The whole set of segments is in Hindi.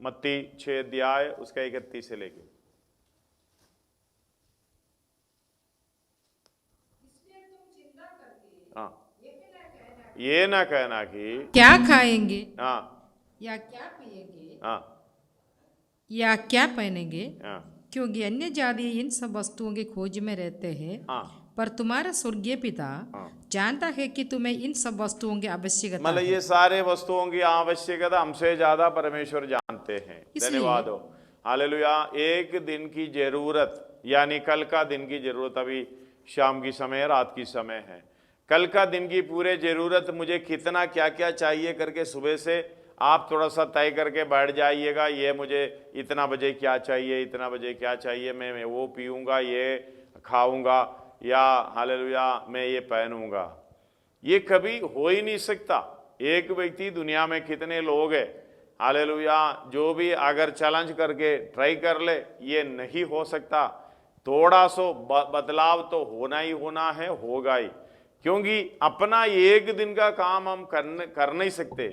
मत्ती 6 अध्याय उसका 31 से लेके। हाँ, ये ना कहना कि क्या खाएंगे हाँ या क्या पिएंगे हाँ या क्या पहनेंगे, हाँ क्योंकि अन्य जाति इन सब वस्तुओं की खोज में रहते हैं। हाँ पर तुम्हारा स्वर्गीय पिता हाँ। जानता है कि तुम्हें इन सब वस्तुओं की आवश्यकता मतलब है। ये सारे वस्तुओं की आवश्यकता हमसे ज्यादा परमेश्वर जानते हैं। इसलिए धन्यवाद हो, हालेलुया। एक दिन की जरूरत यानी कल का दिन की जरूरत अभी शाम की समय रात की समय है। कल का दिन की पूरे जरूरत मुझे कितना क्या क्या चाहिए करके सुबह से आप थोड़ा सा तय करके बैठ जाइएगा। ये मुझे इतना बजे क्या चाहिए, इतना बजे क्या चाहिए, मैं वो पीऊँगा, ये खाऊँगा, या हालेलुया मैं ये पहनूँगा। ये कभी हो ही नहीं सकता। एक व्यक्ति दुनिया में कितने लोग हैं, हालेलुया, जो भी अगर चैलेंज करके ट्राई कर ले, ये नहीं हो सकता। थोड़ा सो बदलाव तो होना ही होना है, होगा ही। क्योंकि अपना एक दिन का काम हम कर नहीं सकते,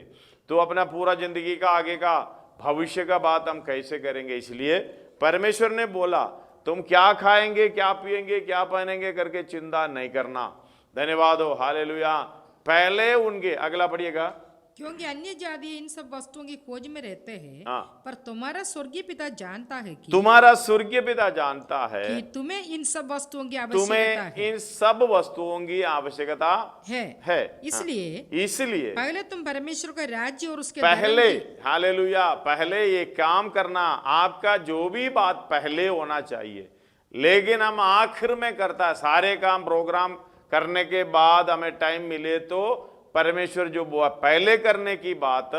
तो अपना पूरा जिंदगी का आगे का भविष्य का बात हम कैसे करेंगे। इसलिए परमेश्वर ने बोला तुम क्या खाएंगे, क्या पिएंगे, क्या पहनेंगे करके चिंता नहीं करना। धन्यवाद हो, हालेलुया। पहले उनके, अगला पढ़िएगा। क्योंकि अन्य जाति इन सब वस्तुओं की खोज में रहते हैं। हाँ, पर तुम्हारा स्वर्गीय पिता जानता है कि तुम्हारा स्वर्गीय पिता जानता है तुम्हें इन सब वस्तुओं की आवश्यकता तुम्हें है। इन सब वस्तुओं की आवश्यकता है। है। इसलिए इसलिए पहले तुम परमेश्वर का राज्य और उसके पहले, धर्म की हालेलुया, पहले ये काम करना। आपका जो भी बात पहले होना चाहिए, लेकिन हम आखिर में करता है। सारे काम प्रोग्राम करने के बाद हमें टाइम मिले तो परमेश्वर जो पहले करने की बात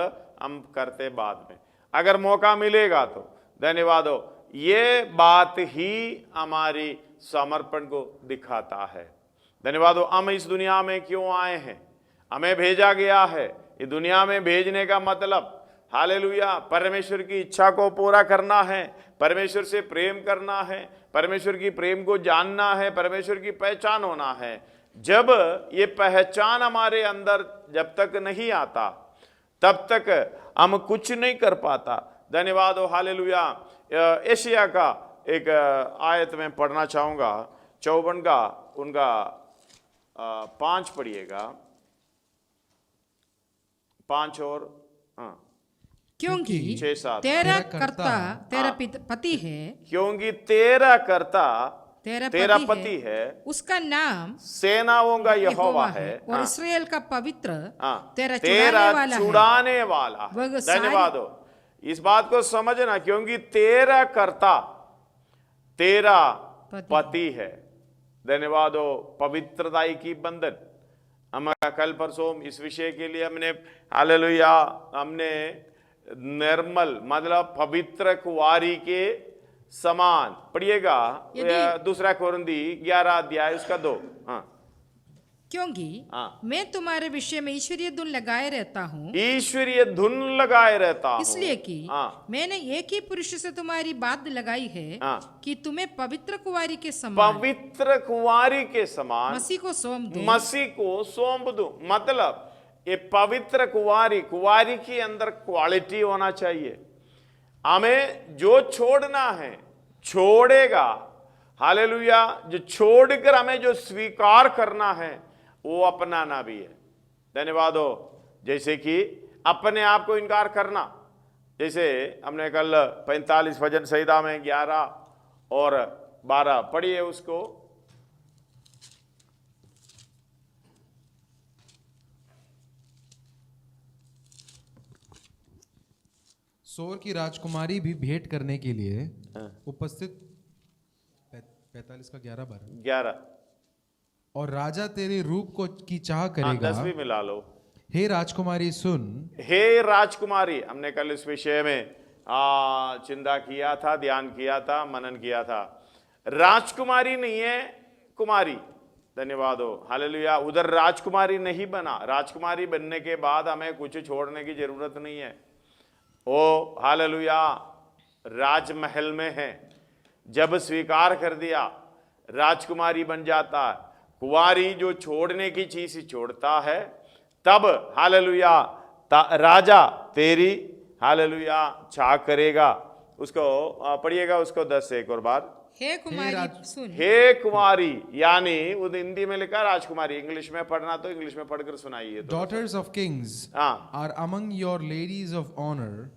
हम करते बाद में, अगर मौका मिलेगा तो। धन्यवाद हो, ये बात ही हमारी समर्पण को दिखाता है। धन्यवाद हो। हम इस दुनिया में क्यों आए हैं, हमें भेजा गया है। ये दुनिया में भेजने का मतलब, हालेलुया, परमेश्वर की इच्छा को पूरा करना है, परमेश्वर से प्रेम करना है, परमेश्वर की प्रेम को जानना है, परमेश्वर की पहचान होना है। जब ये पहचान हमारे अंदर जब तक नहीं आता, तब तक हम कुछ नहीं कर पाता। धन्यवाद हो, हालेलुया। एशिया का एक आयत में पढ़ना चाहूंगा, 54 का उनका 5 पढ़िएगा, 5 और हाँ, क्योंकि 6-7। तेरा कर्ता तेरा पति है। क्योंकि तेरा कर्ता तेरा पति है, उसका नाम सेनाओं का यहोवा है, और इसराइल का पवित्र तेरा तेरा छुड़ाने वाला है। वह धन्यवाद हो, इस बात को समझना। क्योंकि तेरा कर्ता तेरा पति है। धन्यवाद हो, पवित्रता की बंधन। हम कल परसों इस विषय के लिए हमने, हालेलुया, हमने निर्मल मतलब पवित्र कुंवारी के समान पढ़िएगा, दूसरा कोरिन्थी 11 अध्याय उसका 2। हाँ, क्योंकि मैं तुम्हारे विषय में ईश्वरीय धुन लगाए रहता हूँ, ईश्वरीय धुन लगाए रहता हूँ, इसलिए कि मैंने एक ही पुरुष से तुम्हारी बात लगाई है कि तुम्हें पवित्र कुंवारी के समान, पवित्र कुंवारी के समान मसीह को सौंप दूं। मसीह को सौंप दूं। मतलब ये पवित्र कुंवारी, कुंवारी के अंदर क्वालिटी होना चाहिए। हमें जो छोड़ना है छोड़ेगा, हालेलुया। जो छोड़कर हमें जो स्वीकार करना है वो अपनाना भी है। धन्यवाद हो। जैसे कि अपने आप को इनकार करना, जैसे हमने कल 45 भजन संहिता में 11 और 12 पढ़िए उसको। सोर की राजकुमारी भी भेंट करने के लिए उपस्थित, 45 का 11 और राजा तेरे रूप को की चाह करेगा। 10 भी मिला लो। हे राजकुमारी सुन, हे राजकुमारी। हमने कल इस विषय में चिंता किया था, ध्यान किया था, मनन किया था। राजकुमारी नहीं है, कुमारी। धन्यवाद हो, हालेलुया। उधर राजकुमारी नहीं बना। राजकुमारी बनने के बाद हमें कुछ छोड़ने की जरूरत नहीं है। ओ हालेलुया, राजमहल में है। जब स्वीकार कर दिया राजकुमारी बन जाता है। कुंवारी जो छोड़ने की चीज छोड़ता है, तब हालेलुया राजा तेरी हालेलुया चाह करेगा। उसको पढ़िएगा उसको 10 से एक और बार। हे कुमारी सुन। हे कुमारी, यानी वो हिंदी में लिखा राजकुमारी, इंग्लिश में पढ़ना तो इंग्लिश में पढ़कर सुनाइए। Daughters of kings are among your ladies of honor.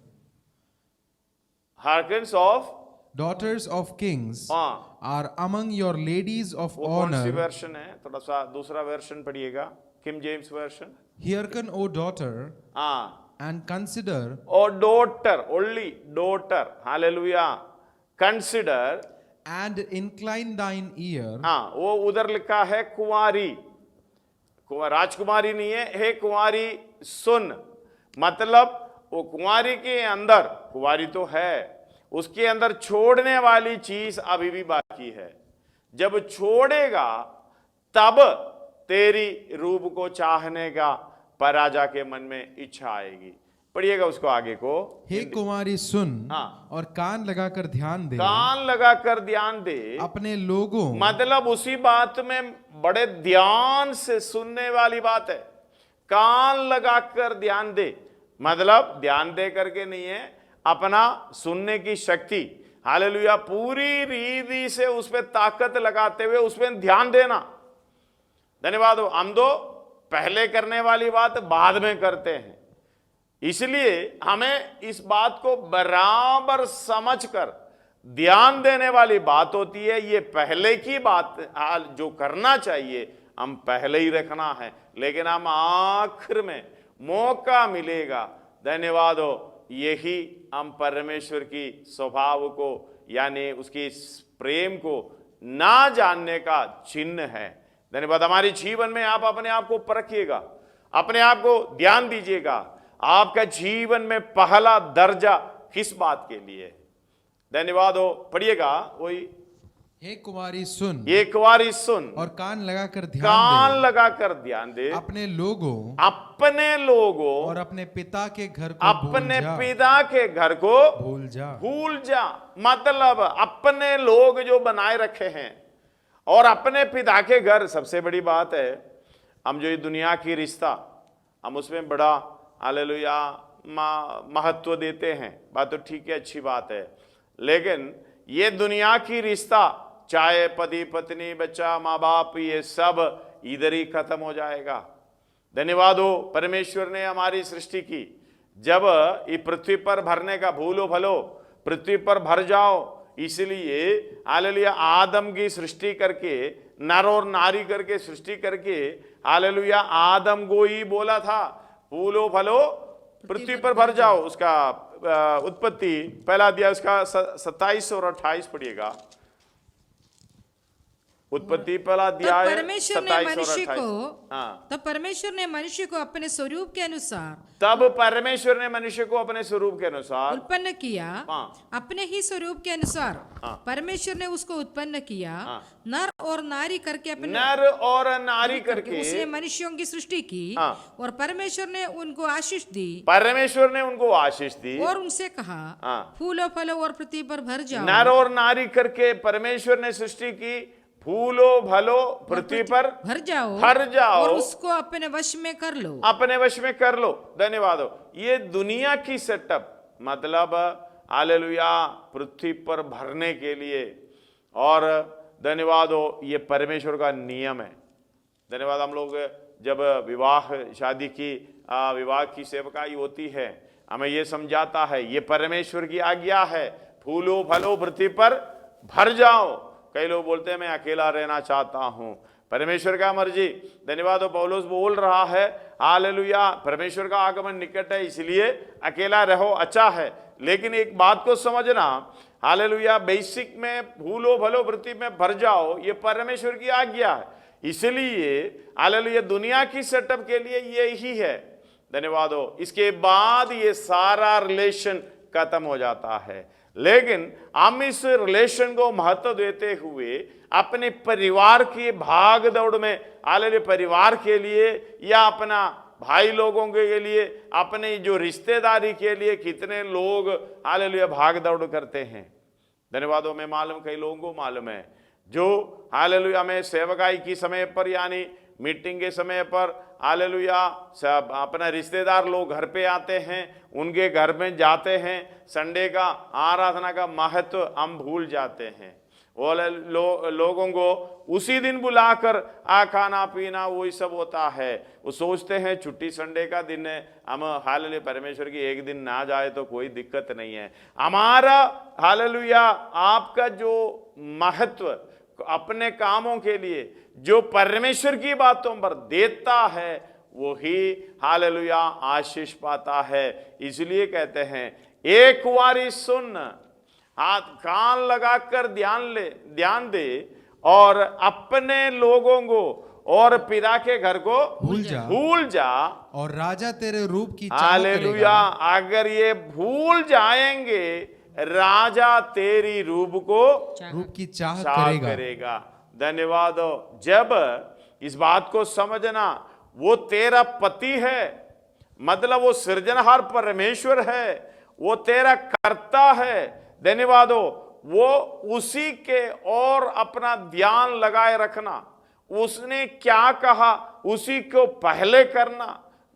Hearkens of Daughters of kings are among your ladies of वो कौन सी honor. वर्षन है? थोड़ा सा दूसरा वर्षन पढ़िएगा, King James version. Hearken, O daughter, and consider. O daughter, only daughter, hallelujah, consider And incline thine ear. वो उधर लिखा है कुंवारी, राजकुमारी नहीं है, हे कुंवारी सुन। मतलब वो कुंवारी के अंदर, कुंवारी तो है, उसके अंदर छोड़ने वाली चीज अभी भी बाकी है। जब छोड़ेगा तब तेरी रूप को चाहने का पर राजा के मन में इच्छा आएगी। पढ़िएगा उसको आगे को। हे कुमारी सुन और कान लगाकर ध्यान दे। कान लगाकर ध्यान दे अपने लोगों, मतलब उसी बात में बड़े ध्यान से सुनने वाली बात है। कान लगाकर ध्यान दे, मतलब ध्यान दे करके नहीं है, अपना सुनने की शक्ति, हालेलुया, पूरी रीति से उस पर ताकत लगाते हुए उस पर ध्यान देना। धन्यवाद। हम तो पहले करने वाली बात बाद में करते हैं, इसलिए हमें इस बात को बराबर समझकर ध्यान देने वाली बात होती है। ये पहले की बात, जो करना चाहिए हम पहले ही रखना है, लेकिन हम आखिर में मौका मिलेगा। धन्यवाद हो, यही हम परमेश्वर की स्वभाव को यानी उसकी प्रेम को ना जानने का चिन्ह है। धन्यवाद। हमारे जीवन में आप अपने आप को परखिएगा, अपने आप को ध्यान दीजिएगा, आपका जीवन में पहला दर्जा किस बात के लिए। धन्यवाद हो, पढ़िएगा वही। हे कुमारी सुन, ये कुमारी सुन और कान लगाकर ध्यान कान दे, लगाकर ध्यान दे अपने लोगों और अपने पिता के घर को अपने पिता के घर को भूल जा। मतलब अपने लोग जो बनाए रखे हैं और अपने पिता के घर। सबसे बड़ी बात है, हम जो ये दुनिया की रिश्ता, हम उसमें बड़ा हालेलुया महत्व देते हैं, बात तो ठीक है, अच्छी बात है, लेकिन ये दुनिया की रिश्ता, चाहे पति पत्नी बच्चा माँ बाप, ये सब इधर ही खत्म हो जाएगा। धन्यवाद हो, परमेश्वर ने हमारी सृष्टि की, जब ये पृथ्वी पर भरने का, भूलो भलो पृथ्वी पर भर जाओ, इसलिए हालेलुया आदम की सृष्टि करके, नर और नारी करके सृष्टि करके, हालेलुया आदम को ही बोला था फूलो फलो पृथ्वी पर भर जाओ। उसका उत्पत्ति पहला अध्याय उसका 27 और 28 पढ़िएगा। उत्पत्ति पहला अध्याय 27 और 28। तब परमेश्वर ने मनुष्य को अपने स्वरूप के अनुसार, तब परमेश्वर ने मनुष्य को अपने स्वरूप के अनुसार उत्पन्न किया। अपने ही स्वरूप के अनुसार परमेश्वर ने उसको उत्पन्न किया। नर और नारी करके, अपने नर और नारी करके उसने मनुष्यों की सृष्टि की। और परमेश्वर ने उनको आशीष दी, परमेश्वर ने उनको आशीष दी और उनसे कहा फूलो फलो और पृथ्वी पर भर जाओ। नर और नारी करके परमेश्वर ने सृष्टि की, फूलो भलो पृथ्वी पर भर जाओ और उसको अपने वश में कर लो, अपने वश में कर लो। धन्यवाद हो। ये दुनिया की सेटअप, मतलब हालेलुया पृथ्वी पर भरने के लिए, और धन्यवाद हो ये परमेश्वर का नियम है। धन्यवाद। हम लोग जब विवाह शादी की विवाह की सेवकाई होती है, हमें ये समझाता है ये परमेश्वर की आज्ञा है, फूलो फलो पृथ्वी पर भर जाओ। कई लोग बोलते हैं मैं अकेला रहना चाहता हूं, परमेश्वर का मर्जी। धन्यवाद। पौलुस बोल रहा है हालेलुया परमेश्वर का आगमन निकट है, इसलिए अकेला रहो, अच्छा है, लेकिन एक बात को समझना, हालेलुया बेसिक में फूलो भलो पृथ्वी में भर जाओ, ये परमेश्वर की आज्ञा है, इसलिए हालेलुया दुनिया की सेटअप के लिए ये ही है। धन्यवाद हो। इसके बाद ये सारा रिलेशन खत्म हो जाता है, लेकिन हम इस रिलेशन को महत्व देते हुए अपने परिवार की भाग दौड़ में, हालेलुया परिवार के लिए या अपना भाई लोगों के लिए, अपने जो रिश्तेदारी के लिए कितने लोग हालेलुया भाग दौड़ करते हैं। धन्यवाद। में मालूम, कई लोगों को मालूम है, जो हालेलुया में सेवकाई की समय पर यानी मीटिंग के समय पर हालेलुया सब अपना रिश्तेदार लोग घर पे आते हैं, उनके घर में जाते हैं, संडे का आराधना का महत्व हम भूल जाते हैं। वो लोगों को उसी दिन बुलाकर खाना पीना वही सब होता है। वो सोचते हैं छुट्टी संडे का दिन है, हम हालेलुया परमेश्वर की एक दिन ना जाए तो कोई दिक्कत नहीं है। हमारा हालेलुया आपका जो महत्व अपने कामों के लिए जो परमेश्वर की बातों पर देता है वही हालेलुया आशीष पाता है। इसलिए कहते हैं एक बारी सुन, हाथ कान लगाकर ध्यान दे और अपने लोगों को और पिता के घर को भूल जा और राजा तेरे रूप की चाह हालेलुया। अगर ये भूल जाएंगे राजा तेरी रूप की चाह करेगा। धन्यवाद। जब इस बात को समझना, वो तेरा पति है, मतलब वो सृजनहार परमेश्वर है, वो तेरा कर्ता है। धन्यवाद। वो उसी के और अपना ध्यान लगाए रखना, उसने क्या कहा उसी को पहले करना,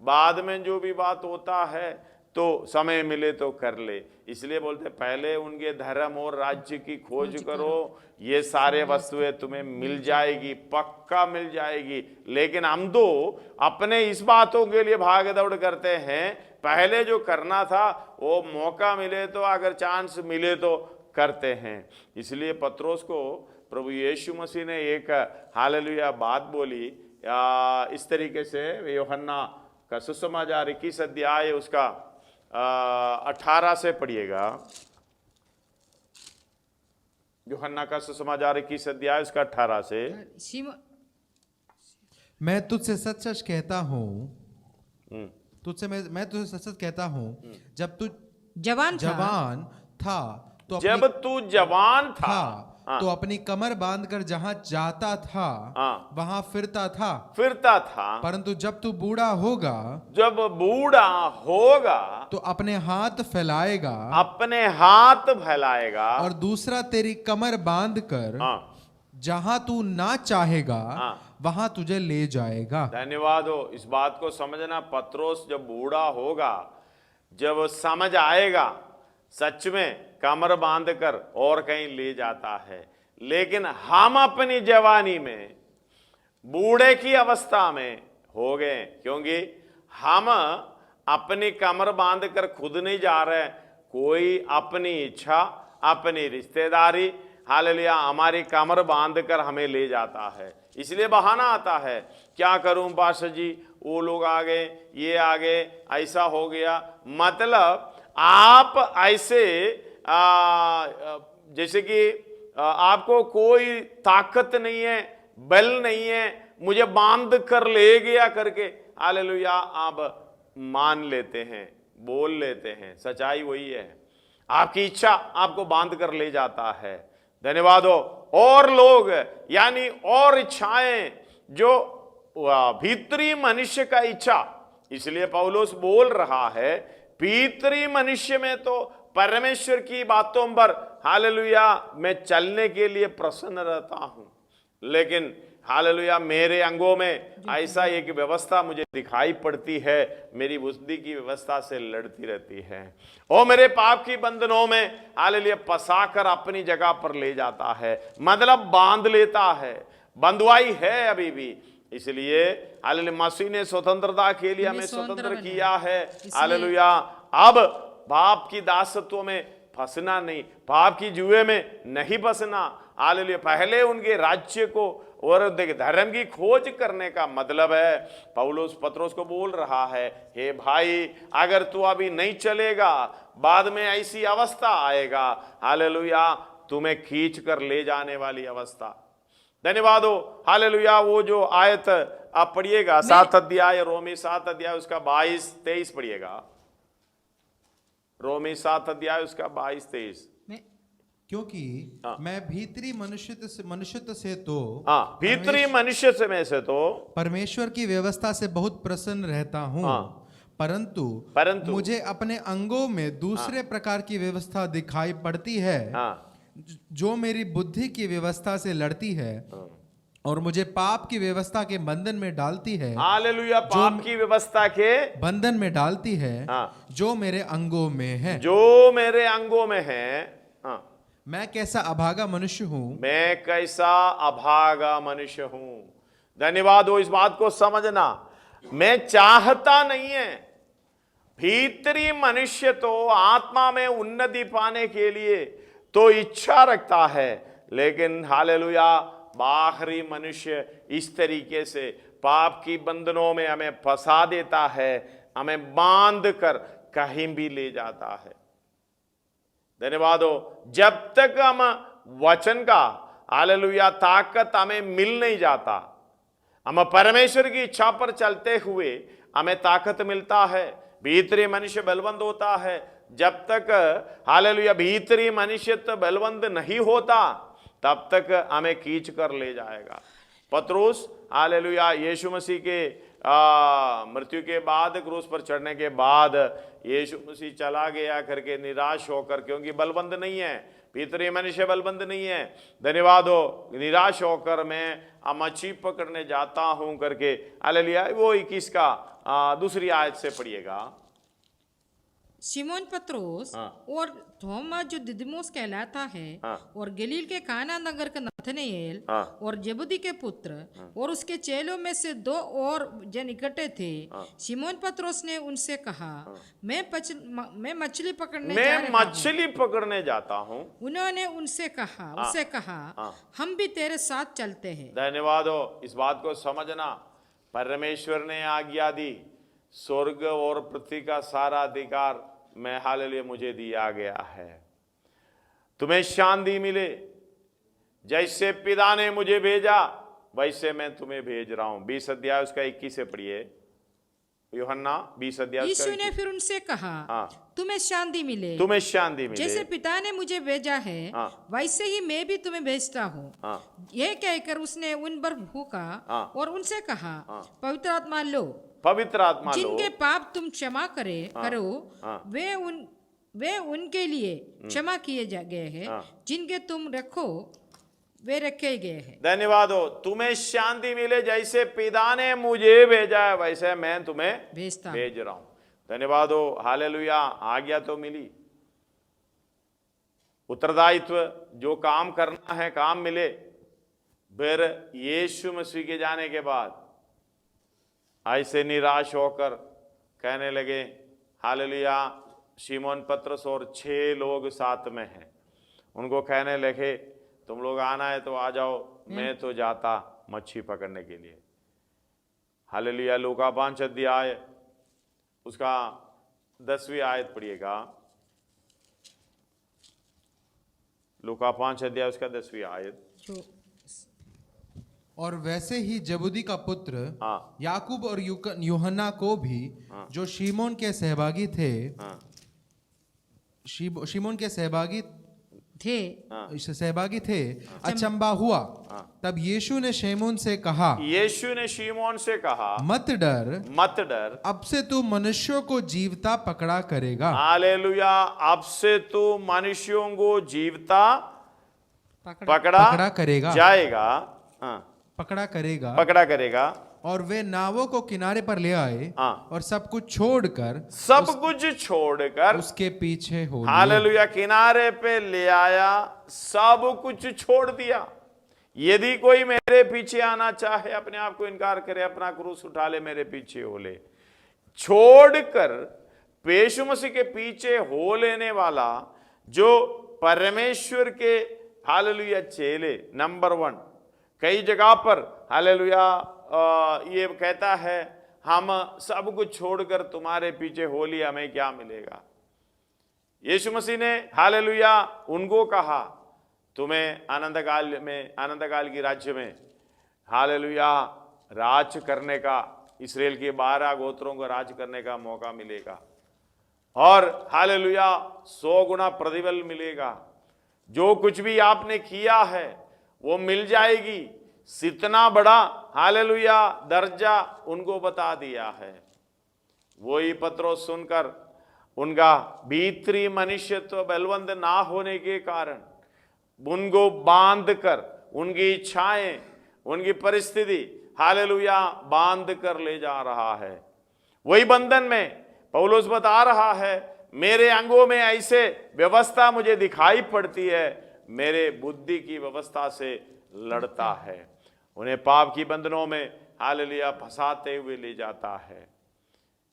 बाद में जो भी बात होता है तो समय मिले तो कर ले। इसलिए बोलते पहले उनके धर्म और राज्य की खोज करो, ये सारे वस्तुएं तुम्हें मिल जाएगी, पक्का मिल जाएगी। लेकिन हम तो अपने इस बातों के लिए भाग दौड़ करते हैं, पहले जो करना था वो मौका मिले तो, अगर चांस मिले तो करते हैं। इसलिए पत्रोस को प्रभु यीशु मसीह ने एक हालेलुया बात बोली इस तरीके से। यूहन्ना का सुसमाचार 21 अध्याय उसका 18 से पढ़िएगा। यूहन्ना का सुसमाचार 21 अध्याय उसका 18 से। मैं तुझसे सच सच कहता हूँ, मैं तुझसे सच सच कहता हूँ, जब तू जवान था तो जब तू जवान था तो अपनी कमर बांधकर जहां जाता था वहां फिरता था। परंतु जब तू बूढ़ा होगा तो अपने हाथ फैलाएगा और दूसरा तेरी कमर बांधकर जहां तू ना चाहेगा वहां तुझे ले जाएगा। धन्यवाद हो। इस बात को समझना, पत्रोस जब बूढ़ा होगा, जब समझ आएगा, सच में कमर बांधकर और कहीं ले जाता है। लेकिन हम अपनी जवानी में बूढ़े की अवस्था में हो गए, क्योंकि हम अपनी कमर बांधकर खुद नहीं जा रहे, कोई अपनी इच्छा, अपनी रिश्तेदारी हालेलुया हमारी कमर बांधकर हमें ले जाता है। इसलिए बहाना आता है, क्या करूं पास्टर जी, वो लोग आ गए, ये आ गए, ऐसा हो गया। मतलब आप ऐसे जैसे कि आपको कोई ताकत नहीं है, बल नहीं है, मुझे बांध कर ले गया करके हालेलुया आप मान लेते हैं, बोल लेते हैं। सच्चाई वही है, आपकी इच्छा आपको बांध कर ले जाता है। धन्यवाद हो। और लोग यानी और इच्छाएं जो भीतरी मनुष्य का इच्छा, इसलिए पौलुस बोल रहा है भीतरी मनुष्य में तो परमेश्वर की बातों पर हालेलुया मैं चलने के लिए प्रसन्न रहता हूं, लेकिन हालेलुया मेरे अंगों में ऐसा एक व्यवस्था मुझे दिखाई पड़ती है, मेरी बुद्धि की व्यवस्था से लड़ती रहती है और मेरे पाप की बंधनों में हालेलुया फंसाकर अपनी जगह पर ले जाता है, मतलब बांध लेता है। बंधुआई है अभी भी। इसलिए हालेलुया मसीह ने स्वतंत्रता के लिए हमें स्वतंत्र किया है। हालेलुया अब पाप की दासत्व में फंसना नहीं, पाप की जुए में नहीं फंसना। हालेलुया पहले उनके राज्य को और धर्म की खोज करने का मतलब है, पौलुस पत्रोस को बोल रहा है, हे भाई अगर तू अभी नहीं चलेगा बाद में ऐसी अवस्था आएगा हालेलुया तुम्हें खींच कर ले जाने वाली अवस्था। धन्यवाद हो। हालेलुया वो जो आयत आप पढ़िएगा 7 अध्याय रोमी 7 अध्याय उसका 22-23 पढ़िएगा। रोमी 7 अध्याय उसका 22-23। क्योंकि मैं भीतरी मनुष्यत्व से तो भीतरी मनुष्य से में से तो परमेश्वर की व्यवस्था से बहुत प्रसन्न रहता हूँ, परंतु मुझे अपने अंगों में दूसरे प्रकार की व्यवस्था दिखाई पड़ती है जो मेरी बुद्धि की व्यवस्था से लड़ती है और मुझे पाप की व्यवस्था के बंधन में डालती है। हालेलुया, पाप की व्यवस्था के बंधन में डालती है, हाँ, जो मेरे अंगों में है। जो मेरे अंगों में है। हाँ, मैं कैसा अभागा मनुष्य हूँ, मैं कैसा अभागा मनुष्य हूं। धन्यवाद हो इस बात को समझना। मैं चाहता नहीं है, भीतरी मनुष्य तो आत्मा में उन्नति पाने के लिए तो इच्छा रखता है, लेकिन हालेलुया बाहरी मनुष्य इस तरीके से पाप की बंधनों में हमें फंसा देता है, हमें बांध कर कहीं भी ले जाता है। धन्यवाद हो, जब तक हम वचन का हालेलुया ताकत हमें मिल नहीं जाता, हम परमेश्वर की इच्छा पर चलते हुए हमें ताकत मिलता है, भीतरी मनुष्य बलवंत होता है। जब तक हालेलुया भीतरी मनुष्य बलवंत नहीं होता, तब तक हमें खींच कर ले जाएगा। पतरस हालेलुया यीशु मसीह के मृत्यु के बाद, क्रूस पर चढ़ने के बाद यीशु मसीह चला गया करके निराश होकर, क्योंकि बलवंत नहीं है, भीतरी मनुष्य बलवंत नहीं है। धन्यवाद हो, निराश होकर मैं मछली पकड़ने जाता हूं करके हालेलुया। वो 21 का दूसरी आयत से पढ़िएगा। शिमोन पत्रोस और थोमा जो दिदुमुस कहलाता है, और गलील के काना नगर का नथनएल और जेबुदी के पुत्र और उसके चेलों में से 2 और जन इकट्ठे थे। शिमोन पत्रोस ने उनसे कहा, मैं मछली पकड़ने जाता हूँ। उन्होंने उससे कहा हम भी तेरे साथ चलते हैं। धन्यवाद हो, इस बात को समझना। परमेश्वर ने आज्ञा दी, स्वर्ग और पृथ्वी का सारा अधिकार मैं हालेलुया मुझे दिया गया है, तुम्हें शांति मिले। जैसे पिता ने मुझे भेजा वैसे मैं तुम्हें भेज रहा हूं। 20 अध्याय उसका 21 से पढ़िए, यूहन्ना 20 अध्याय। यीशु ने फिर उनसे कहा, तुम्हें शांति मिले। जैसे पिता ने मुझे भेजा है, वैसे ही मैं भी तुम्हें भेजता हूँ। यह कहकर उसने उन पर फूंका और उनसे कहा, पवित्र आत्मा लो। जिनके पाप तुम क्षमा करो, वे उनके लिए क्षमा किए गए हैं, जिनके तुम रखो वे रखे गए हैं। धन्यवाद हो, तुम्हें शांति मिले। जैसे पिता ने मुझे भेजा है वैसे मैं तुम्हें भेज रहा हूं। धन्यवाद हो, हालेलुया। आज्ञा तो मिली, उत्तरदायित्व जो काम करना है काम मिले। फिर यीशु मसीह के जाने के बाद ऐसे निराश होकर कहने लगे, हालेलुया। शिमोन पतरस और 6 लोग साथ में हैं, उनको कहने लगे, तुम लोग आना है तो आ जाओ, मैं तो जाता मच्छी पकड़ने के लिए। हालेलुया। लूका 5 अध्याय उसका 10वीं आयत पढ़िएगा। लूका 5 अध्याय उसका 10वीं आयत। और वैसे ही जबूदी का पुत्र याकूब और यूहन्ना को भी, जो शिमोन के सहभागी थे, शिमोन के सहभागी थे, अचंबा हुआ। तब यीशु ने शिमोन से कहा, मत डर, अब से तू मनुष्यों को जीवता पकड़ा करेगा। हालेलुया। अब से तू मनुष्यों को जीवता पकड़ा करेगा। और वे नावों को किनारे पर ले आए और सब कुछ छोड़कर उसके पीछे हो। हालेलुया। किनारे पे ले आया, सब कुछ छोड़ दिया। यदि कोई मेरे पीछे आना चाहे, अपने आप को इनकार करे, अपना क्रूस उठा ले, मेरे पीछे हो ले। छोड़कर यीशु मसीह के पीछे हो लेने वाला जो परमेश्वर के हालेलुया चेले नंबर 1। कई जगह पर हालेलुया ये कहता है, हम सब कुछ छोड़कर तुम्हारे पीछे हो लिया, हमें क्या मिलेगा। यीशु मसीह ने हालेलुया उनको कहा, तुम्हें आनंद काल की राज्य में हालेलुया राज करने का, इस्राएल के 12 गोत्रों को राज करने का मौका मिलेगा, और हालेलुया 100 गुना प्रतिफल मिलेगा। जो कुछ भी आपने किया है वो मिल जाएगी। इतना बड़ा हालेलुया दर्जा उनको बता दिया है। वही पत्रोस सुनकर उनका भीतरी मनुष्यत्व बलवंत ना होने के कारण उनको बांध कर, उनकी इच्छाएं उनकी परिस्थिति हालेलुया बांध कर ले जा रहा है। वही बंधन में पौलुस बता रहा है, मेरे अंगों में ऐसे व्यवस्था मुझे दिखाई पड़ती है, मेरे बुद्धि की व्यवस्था से लड़ता है, उन्हें पाप की बंधनों में हालेलुया फंसाते हुए ले जाता है।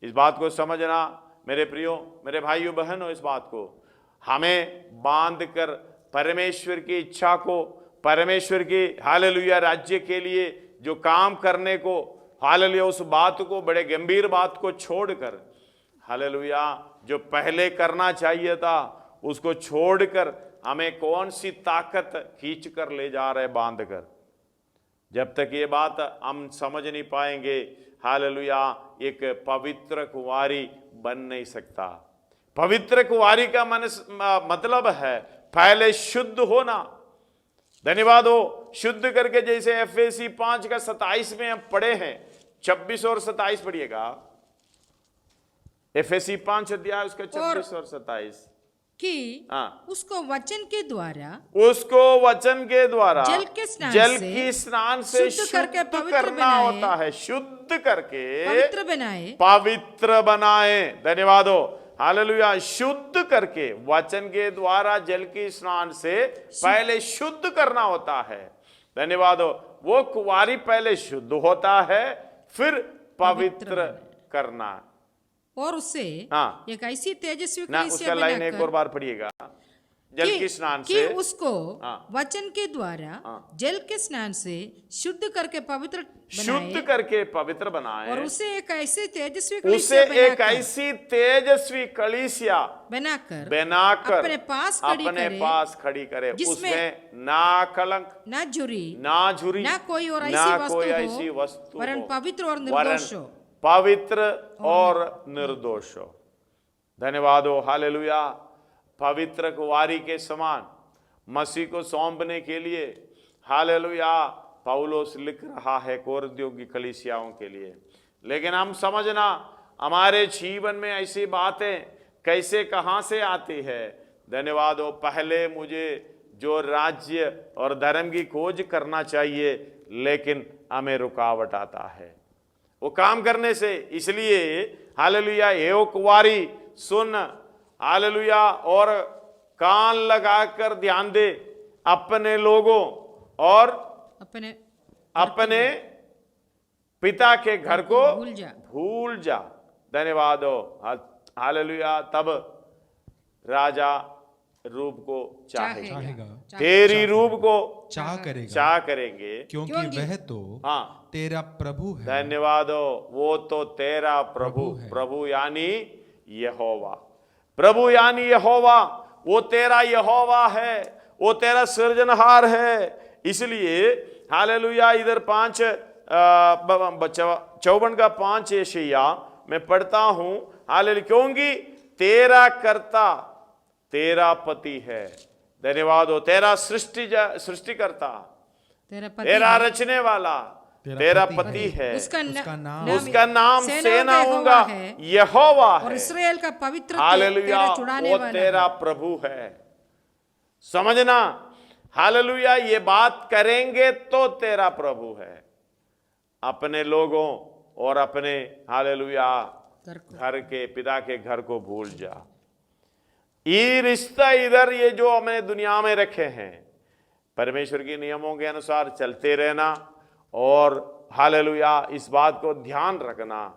इस बात को समझना मेरे प्रियो, मेरे भाइयों बहनों, इस बात को हमें बांध कर परमेश्वर की इच्छा को, परमेश्वर की हालेलुया राज्य के लिए जो काम करने को, हालेलुया उस बात को, बड़े गंभीर बात को छोड़कर हालेलुया जो पहले करना चाहिए था उसको छोड़कर हमें कौन सी ताकत खींच कर ले जा रहे बांध कर। जब तक ये बात हम समझ नहीं पाएंगे हालेलुया एक पवित्र कुंवारी बन नहीं सकता। पवित्र कुंवारी का मतलब है पहले शुद्ध होना। धन्यवाद हो, शुद्ध करके, जैसे एफएसी 5 का 27 में हम पढ़े हैं, 26 और 27 पढ़िएगा। एफएसी 5 अध्याय उसका 26 और 27 कि उसको वचन के द्वारा जल के स्नान से शुद्ध करना होता है, शुद्ध करके पवित्र बनाए। धन्यवाद हो, हालेलुया। शुद्ध करके वचन के द्वारा जल के स्नान से पहले शुद्ध करना होता है। धन्यवाद हो, वो कुंवारी पहले शुद्ध होता है, फिर पवित्र करना, और उससे एक ऐसी तेजस्वी उसका लाइन एक और बार पढ़िएगा। जल के स्नान से उसको वचन के द्वारा जल के स्नान से शुद्ध करके पवित्र बनाए, और उसे एक ऐसी तेजस्वी कलीसिया बनाकर अपने पास खड़ी करे, जिसमें ना कलंक, ना झुरी, ना कोई और ऐसी वस्तु वरन पवित्र और निर्दोष हो, पवित्र और निर्दोष हो। धन्यवाद हो, हालेलुया। पवित्र कुंवारी के समान मसीह को सौंपने के लिए हालेलुया पौलुस लिख रहा है कोरिन्थियों की कलीसियाओं के लिए। लेकिन हम समझना, हमारे जीवन में ऐसी बातें कैसे कहां से आती है। धन्यवाद हो, पहले मुझे जो राज्य और धर्म की खोज करना चाहिए, लेकिन हमें रुकावट आता है वो काम करने से। इसलिए हालेलुया हे कुंवारी सुन, हालेलुया, और कान लगाकर ध्यान दे, अपने लोगों और अपने पिता के घर को भूल जा। धन्यवाद हो, हालेलुया। तब राजा रूप को चाहेगा, तेरी रूप को चाह करेंगे, क्योंकि वह तो तेरा प्रभु है। धन्यवाद हो, वो तो तेरा प्रभु यानी यहोवा, प्रभु यानी यहोवा, वो तेरा यहोवा है, वो तेरा सृजनहार है। इसलिए हालेलुया इधर 54 का 5 यशायाह मैं पढ़ता हूं, हालेलुया, क्योंकि तेरा कर्ता तेरा पति है। धन्यवाद हो, तेरा सृष्टिकर्ता, तेरा रचने वाला तेरा पति है, उसका नाम सेनाओं का यहोवा है, और इस्राएल का पवित्र हालेलुया वो तेरा प्रभु है। समझना, हालेलुया ये बात करेंगे तो तेरा प्रभु है। अपने लोगों और अपने हालेलुया घर के पिता के घर को भूल जा। ये रिश्ता इधर ये जो हमने दुनिया में रखे हैं, परमेश्वर के नियमों के अनुसार चलते रहना, और हालेलुया इस बात को ध्यान रखना,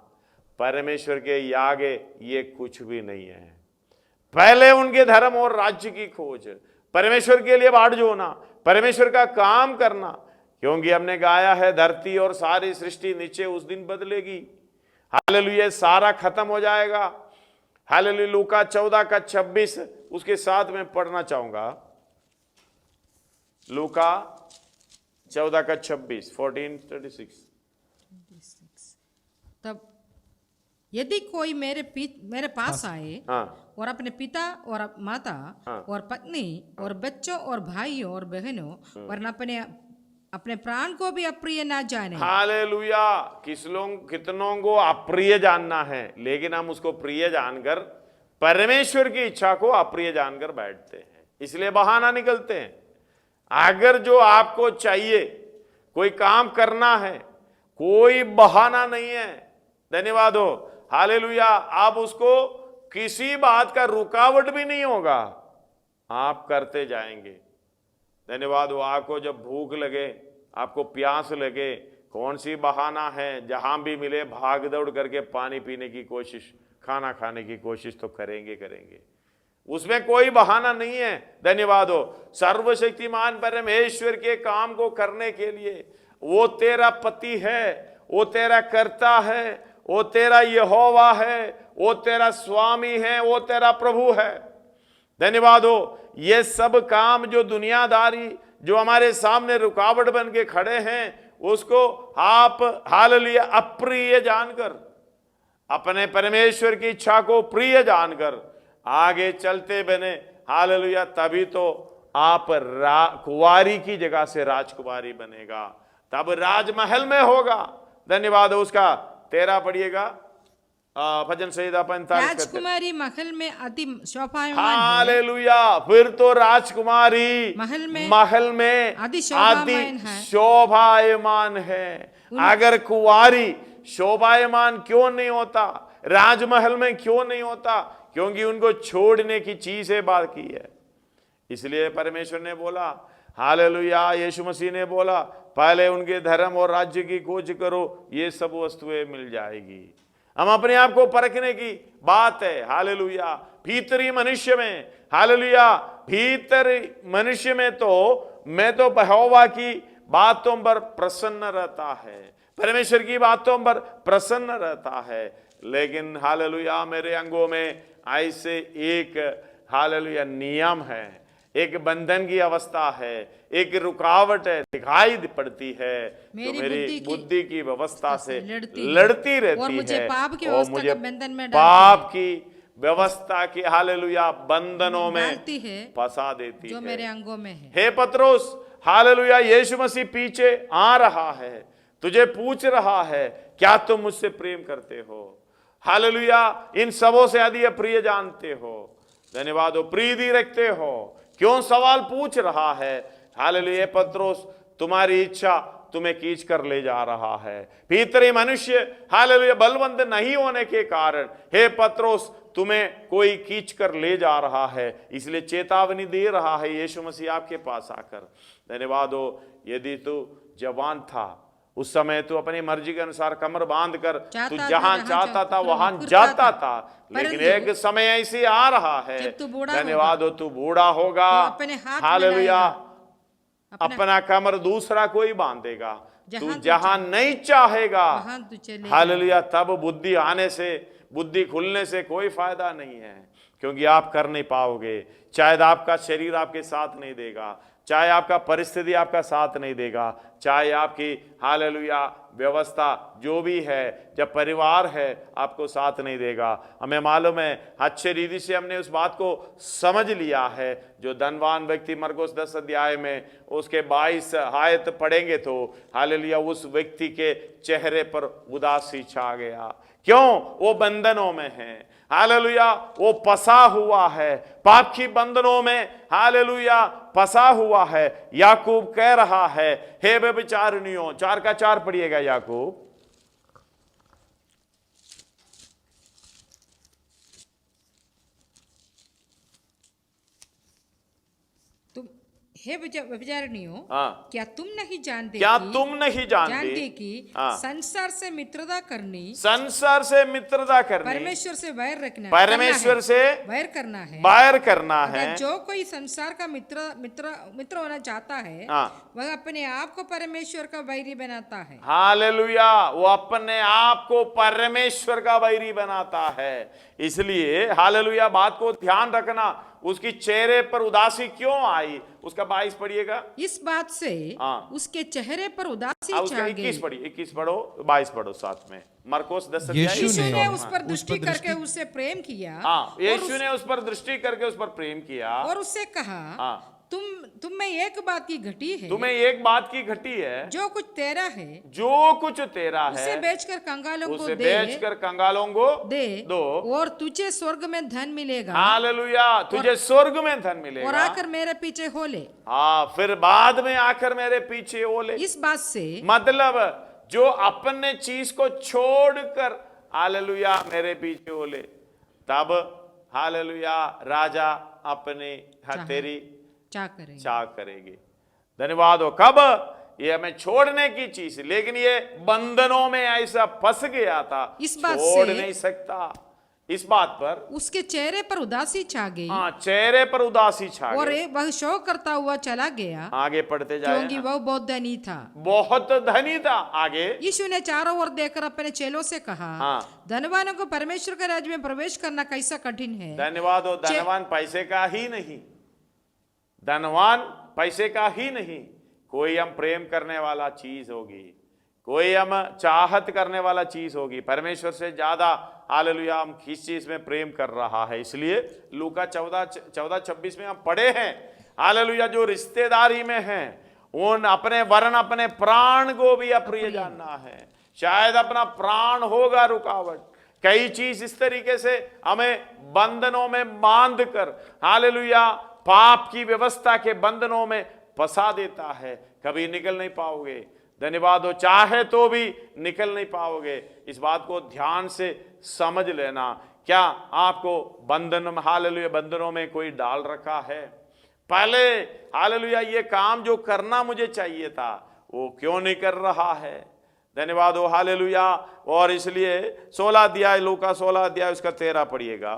परमेश्वर के आगे ये कुछ भी नहीं है। पहले उनके धर्म और राज्य की खोज, परमेश्वर के लिए बाट जोड़ना, परमेश्वर का काम करना, क्योंकि हमने गाया है धरती और सारी सृष्टि नीचे उस दिन बदलेगी। हालेलुया सारा खत्म हो जाएगा। हालेलुया लूका 14 का 26 उसके साथ में पढ़ना चाहूंगा। लूका 14 का 26 14:36। तब यदि कोई मेरे पास आए और अपने पिता और माता और पत्नी और बच्चों और भाइयों और बहनों और अपने प्राण को भी अप्रिय ना जाने। हालेलुया, कितनों को अप्रिय जानना है, लेकिन हम उसको प्रिय जानकर परमेश्वर की इच्छा को अप्रिय जानकर बैठते हैं, इसलिए बहाना निकलते हैं। अगर जो आपको चाहिए कोई काम करना है, कोई बहाना नहीं है। धन्यवाद हो, हालेलुया। आप उसको किसी बात का रुकावट भी नहीं होगा, आप करते जाएंगे। धन्यवाद हो। आपको जब भूख लगे, आपको प्यास लगे, कौन सी बहाना है, जहां भी मिले भाग दौड़ करके पानी पीने की कोशिश, खाना खाने की कोशिश तो करेंगे, उसमें कोई बहाना नहीं है। धन्यवाद हो। सर्वशक्तिमान परमेश्वर के काम को करने के लिए वो तेरा पति है, वो तेरा कर्ता है, वो तेरा यहोवा है, वो तेरा स्वामी है, वो तेरा प्रभु है। धन्यवाद हो। ये सब काम जो दुनियादारी जो हमारे सामने रुकावट बन के खड़े हैं, उसको आप हालेलुया अप्रिय जानकर, अपने परमेश्वर की इच्छा को प्रिय जानकर आगे चलते बने। हालेलुया। तभी तो आप कुंवारी की जगह से राजकुमारी बनेगा, तब राजमहल में होगा। धन्यवाद हो। उसका 13 पढ़िएगा, भजन संहिता 45। राजकुमारी महल में अति शोभायमान है। हालेलुया। फिर तो राजकुमारी महल में अति शोभायमान है। अगर कुंवारी शोभायमान क्यों नहीं होता, राजमहल में क्यों नहीं होता? क्योंकि उनको छोड़ने की चीजें बाकी है। इसलिए परमेश्वर ने बोला, हालेलुया, यीशु मसीह ने बोला, पहले उनके धर्म और राज्य की खोज करो, ये सब वस्तुएं मिल जाएगी। हम अपने आप को परखने की बात है। हालेलुया। भीतरी मनुष्य में, हालेलुया, भीतरी मनुष्य में तो मैं तो यहोवा की बातों पर प्रसन्न रहता है, परमेश्वर की बातों पर प्रसन्न रहता है। लेकिन हालेलुया मेरे अंगों में ऐसे एक हालेलुया नियम है, एक बंधन की अवस्था है, एक रुकावट है, दिखाई पड़ती है, तो मेरी बुद्धि की व्यवस्था से लड़ती रहती और मुझे है, पाप की और मुझे बंधन में पाप की व्यवस्था की हालेलुया बंधनों में फंसा देती जो है, मेरे अंगों में है। हे पत्रोस, हालेलुया, यीशु मसीह पीछे आ रहा है, तुझे पूछ रहा है, क्या तुम मुझसे प्रेम करते हो? हालेलुया, इन सबों से अधिक प्रिय जानते हो। धन्यवाद हो, प्रीति रखते हो। क्यों सवाल पूछ रहा है? हालेलुया पत्रोस, तुम्हारी इच्छा तुम्हें खींच कर ले जा रहा है। भीतरी मनुष्य हालेलुया बलवंत नहीं होने के कारण, हे पत्रोस, तुम्हें कोई खींच कर ले जा रहा है, इसलिए चेतावनी दे रहा है यीशु मसीह आपके पास आकर। धन्यवाद हो। यदि तू जवान था, उस समय तू अपनी मर्जी के अनुसार कमर बांध कर तू जहां चाहता था वहां जाता था, लेकिन एक समय ऐसे आ रहा है, धन्यवाद हो, तू बूढ़ा होगा, हालेलुया, अपना कमर दूसरा कोई बांधेगा, तू जहां नहीं चाहेगा, हालेलुया, तब बुद्धि आने से, बुद्धि खुलने से कोई फायदा नहीं है, क्योंकि आप कर नहीं पाओगे। शायद आपका शरीर आपके साथ नहीं देगा, चाहे आपका परिस्थिति आपका साथ नहीं देगा, चाहे आपकी हालेलुया व्यवस्था जो भी है, जब परिवार है आपको साथ नहीं देगा। हमें मालूम है, अच्छे रीति से हमने उस बात को समझ लिया है। जो धनवान व्यक्ति मरकुस 10 अध्याय में उसके 22 आयत पढ़ेंगे तो हालेलुया उस व्यक्ति के चेहरे पर उदासी छा गया। क्यों? वो बंधनों में है, हालेलुया, वो फंसा हुआ है, पाप की बंधनों में हालेलुया फंसा हुआ है। याकूब कह रहा है, हे व्यभिचारिणियों, 4 का 4 पढ़िएगा याकूब। हे व्यभिचारिणियों, क्या तुम नहीं जानते? क्या तुम नहीं जानते कि संसार से मित्रता करनी, संसार से मित्रता करनी, परमेश्वर से वैर रखना, परमेश्वर से वैर करना है, वैर करना है। जो कोई संसार का मित्र होना चाहता है, वह अपने आप को परमेश्वर का वैरी बनाता है। हालेलुया, वो अपने आप को परमेश्वर का वैरी बनाता है। इसलिए हालेलुया बात को ध्यान रखना, उसकी चेहरे पर उदासी क्यों आई? उसका 22 पढ़िएगा। इस बात से उसके चेहरे पर उदासी छा गई। 21 पढ़िए, 21 पढ़ो, 22 पढ़ो साथ में। मरकुस 10 यीशु ने उस पर दृष्टि करके उससे प्रेम किया। यीशु ने उस पर दृष्टि करके उस पर प्रेम किया और उससे कहा, तुम में एक बात की घटी है, तुम्हें एक बात की घटी है, जो कुछ तेरा है, जो कुछ तेरा उसे है बेचकर कंगालों को उसे दे, बेचकर कंगालों को दो, और तुझे स्वर्ग में धन मिलेगा। हालेलुया, तुझे स्वर्ग में धन मिलेगा। और आकर मेरे पीछे हो ले। हाँ, फिर बाद में आकर मेरे पीछे हो ले। इस बात से मतलब जो अपने चीज को छोड़कर हालेलुया मेरे पीछे हो ले, तब हालेलुया राजा अपने तेरी चाह करेगी। धन्यवाद हो। कब? ये हमें छोड़ने की चीज, लेकिन ये बंधनों में ऐसा फंस गया था, इस बात छोड़ से नहीं सकता। इस बात पर उसके चेहरे पर उदासी छा गई। हाँ, चेहरे पर उदासी छा गई, और वह शोक करता हुआ चला गया। आगे पढ़ते जाए, क्योंकि वह बहुत धनी था, बहुत धनी था। आगे यीशु ने चारों ओर देखकर अपने चेलों से कहा, धनवानों को परमेश्वर के राज्य में प्रवेश करना कैसा कठिन है। धन्यवाद हो। धनवान पैसे का ही नहीं, धनवान पैसे का ही नहीं, कोई हम प्रेम करने वाला चीज होगी, कोई हम चाहत करने वाला चीज होगी। परमेश्वर से ज्यादा हालेलुया हम किस चीज में प्रेम कर रहा है। इसलिए लूका 14:26 में हम पढ़े हैं, हालेलुया, जो रिश्तेदारी में हैं उन अपने वरन अपने प्राण को भी अप्रिय जानना है। शायद अपना प्राण होगा रुकावट। कई चीज इस तरीके से हमें बंधनों में बांध कर हालेलुया पाप की व्यवस्था के बंधनों में फंसा देता है, कभी निकल नहीं पाओगे। धन्यवाद हो। चाहे तो भी निकल नहीं पाओगे। इस बात को ध्यान से समझ लेना। क्या आपको बंधन में हालेलुया बंधनों में कोई डाल रखा है? पहले हालेलुया ये काम जो करना मुझे चाहिए था वो क्यों नहीं कर रहा है? धन्यवाद हो। हालेलुया। और इसलिए 16 अध्याय, लूका 16 अध्याय उसका 13 पढ़िएगा।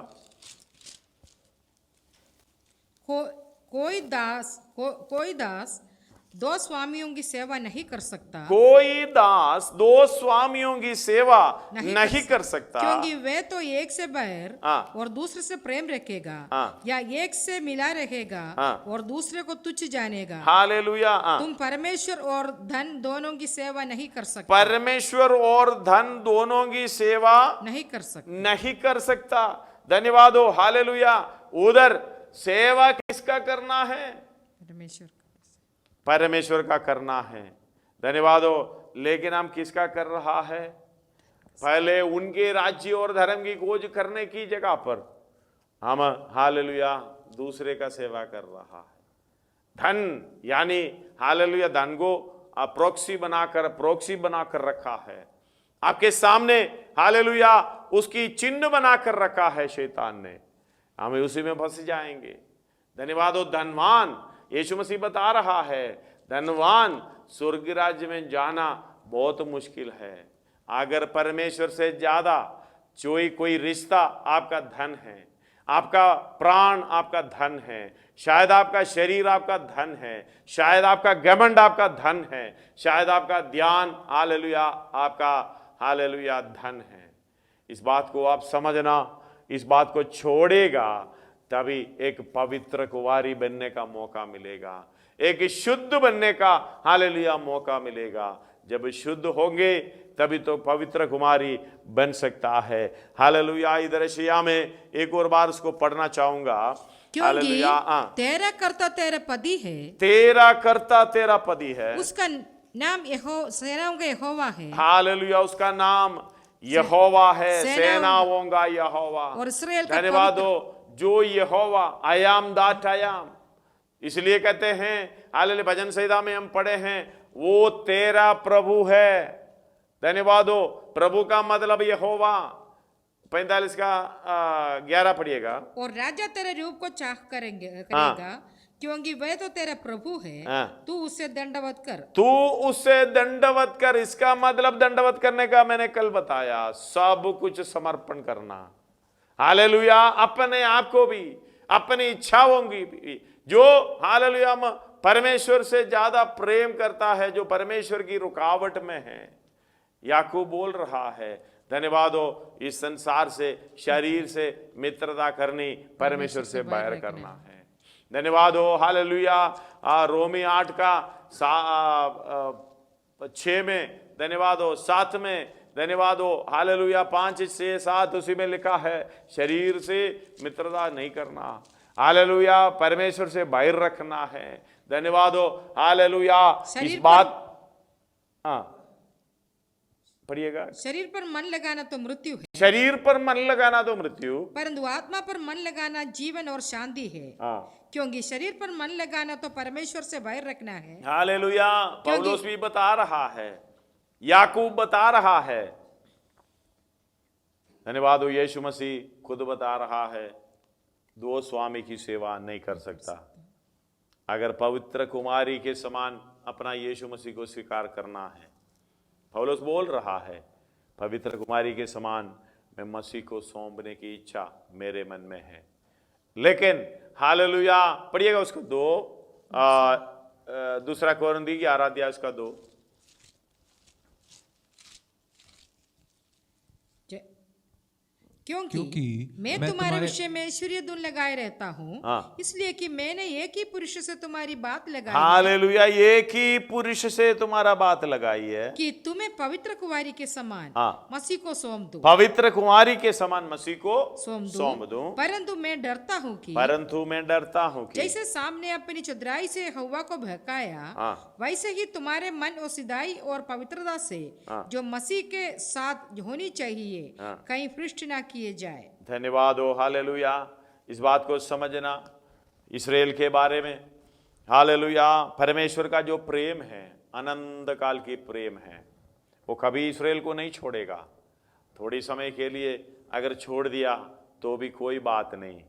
कोई दास दो स्वामियों की सेवा नहीं कर सकता। कोई दास दो स्वामियों की सेवा नहीं कर सकता, क्योंकि वे तो एक से बैर और दूसरे से प्रेम रखेगा, या एक से मिला रहेगा और दूसरे को तुच्छ जानेगा। हालेलुया। तुम परमेश्वर और धन दोनों की सेवा नहीं कर सकते। परमेश्वर और धन दोनों की सेवा नहीं कर सकता। धन्यवाद हो। हालेलुया। उधर सेवा किसका करना है? परमेश्वर का करना है। धन्यवाद हो। लेकिन हम किसका कर रहा है? पहले उनके राज्य और धर्म की खोज करने की जगह पर हम हालेलुया दूसरे का सेवा कर रहा है। धन यानी हालेलुया धन को प्रोक्सी बनाकर रखा है आपके सामने। हालेलुया उसकी चिन्ह बनाकर रखा है शैतान ने। हमें उसी में फंस जाएंगे। धन्यवाद हो। धनवान, यीशु मसीह बता रहा है, धनवान स्वर्ग राज्य में जाना बहुत मुश्किल है। अगर परमेश्वर से ज्यादा कोई रिश्ता आपका धन है, आपका प्राण आपका धन है, शायद आपका शरीर आपका धन है, शायद आपका घमंड आपका धन है, शायद आपका ध्यान हालेलुया आपका हालेलुया धन है। इस बात को आप समझना। इस बात को छोड़ेगा तभी एक पवित्र कुंवारी बनने का मौका मिलेगा, एक शुद्ध बनने का हालेलुया मौका मिलेगा। जब शुद्ध होंगे तभी तो पवित्र कुमारी बन सकता है। हालेलुया। इधर यशायाह में एक और बार उसको पढ़ना चाहूंगा। क्योंकि तेरा कर्ता तेरा पति है, तेरा कर्ता तेरा पति है, उसका नाम सेनाओं का यहोवा है। हालेलुया। उसका नाम यहोवा है, सेनाओं का यहोवा। और इस्राएल का धन्यवाद हो। जो Jehovah I am that I am, इसलिए कहते हैं हालेलुया भजन संहिता में हम पढ़े हैं, वो तेरा प्रभु है। धन्यवाद हो। प्रभु का मतलब यहोवा। 45 का 11 पढ़िएगा। और राजा तेरे रूप को चाह करेगा, क्योंकि वह तो तेरा प्रभु है। तू उससे दंडवत कर। इसका मतलब दंडवत करने का मैंने कल बताया, सब कुछ समर्पण करना। हालेलुया। अपने आप को भी, अपनी इच्छाओं की भी। जो हालेलुया परमेश्वर से ज्यादा प्रेम करता है, जो परमेश्वर की रुकावट में है, याकूब बोल रहा है, धन्यवाद हो, इस संसार से शरीर से मित्रता करनी, परमेश्वर से बैर करना है। धन्यवाद हो। हालेलुया। रोमी 8 का 6 में धन्यवाद हो, 7 में धन्यवाद हो। हालेलुया 5 से 7 उसी में लिखा है, शरीर से मित्रता नहीं करना। हालेलुया, परमेश्वर से बाहर रखना है। धन्यवाद हो, हालेलुया। इस बात, हाँ पढ़िएगा। शरीर पर मन लगाना तो मृत्यु है, शरीर पर मन लगाना तो मृत्यु, परंतु आत्मा पर मन लगाना जीवन और शांति है। क्योंकि शरीर पर मन लगाना तो परमेश्वर से बाहर रखना है। हालेलुया। पौलुस भी बता रहा है, याकूब बता रहा है। धन्यवाद हो, यीशु मसीह खुद बता रहा है, दो स्वामी की सेवा नहीं कर सकता। अगर पवित्र कुमारी के समान अपना यीशु मसीह को स्वीकार करना है, पौलुस बोल रहा है, पवित्र कुमारी के समान मैं मसीह को सौंपने की इच्छा मेरे मन में है। लेकिन हालेलुया, पढ़िएगा उसको दूसरा कोरिन्थी 11 अध्याय उसका 2। क्योंकि मैं तुम्हारे विषय में ऐश्वर्य धुन लगाए रहता हूँ, इसलिए कि मैंने एक ही पुरुष से तुम्हारी बात लगाई। हालेलुया, एक ही पुरुष से तुम्हारा बात लगाई है कि तुम्हें पवित्र कुमारी के समान मसीह को सौंप दूं। पवित्र कुमारी के समान मसीह को सौंप दूं। परंतु मैं डरता हूँ कि जैसे सामने अपनी चतुराई से हव्वा को बहकाया, वैसे ही तुम्हारे मन और सिधाई और पवित्रता से जो मसीह के साथ होनी चाहिए कहीं भ्रष्ट ना किए जाए। धन्यवाद हो, हालेलुया। इस बात को समझना इस्राएल के बारे में, हालेलुया। परमेश्वर का जो प्रेम है, अनंत काल की प्रेम है, वो कभी इस्राएल को नहीं छोड़ेगा। थोड़ी समय के लिए अगर छोड़ दिया तो भी कोई बात नहीं,